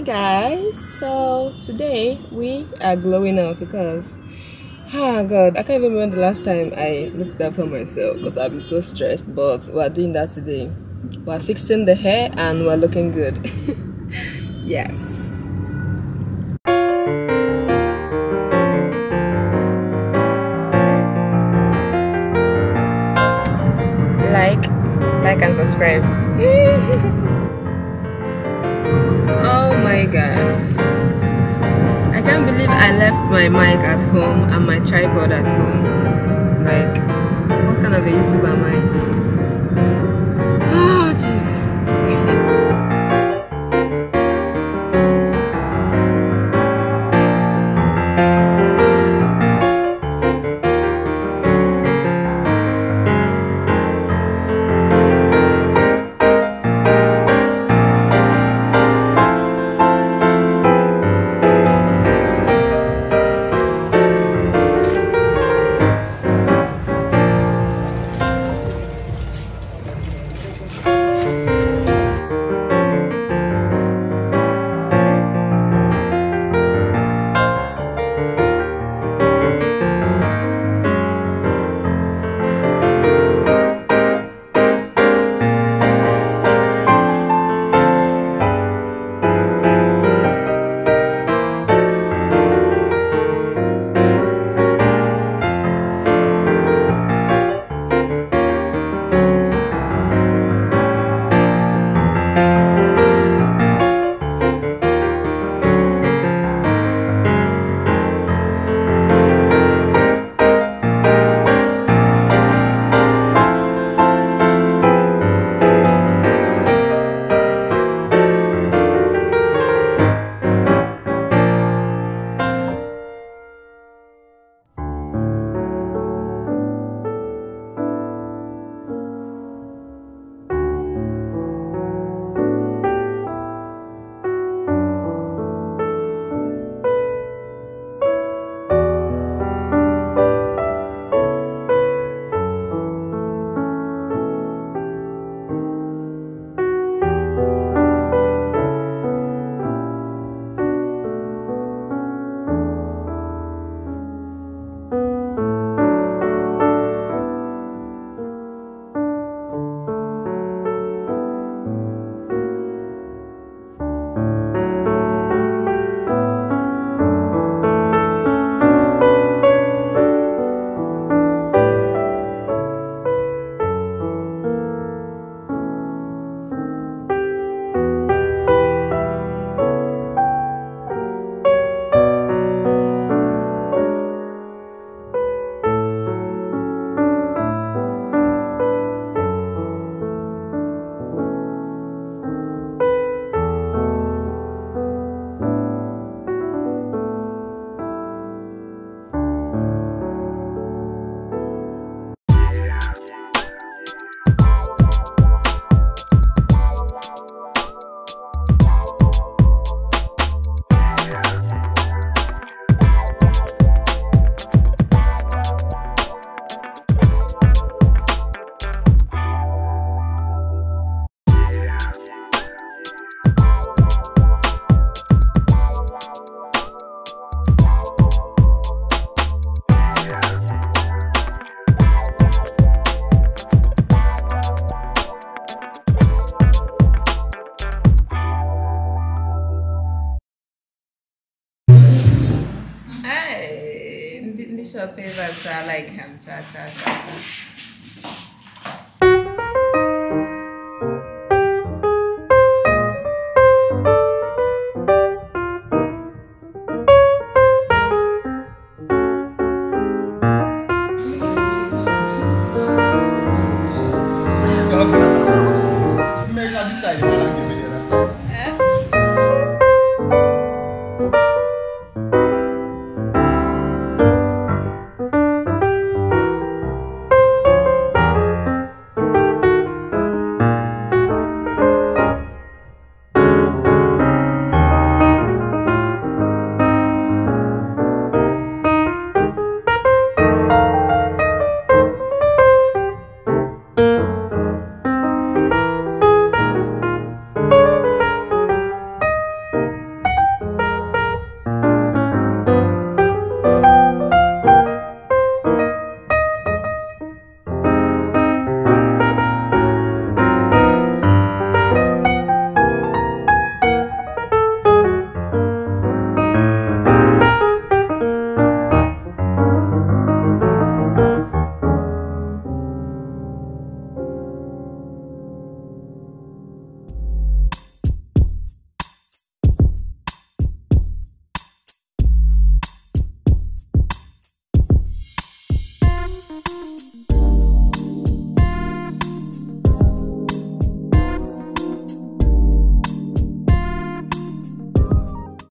Guys, so today we are glowing up because oh god, I can't even remember the last time I looked up for myself because I've been so stressed, but we're doing that today. We're fixing the hair and we're looking good. Yes. Like and subscribe. Oh my god, I can't believe I left my mic at home and my tripod at home. Like, what kind of a YouTuber am I? Oh jeez. Short papers are like cha cha cha cha.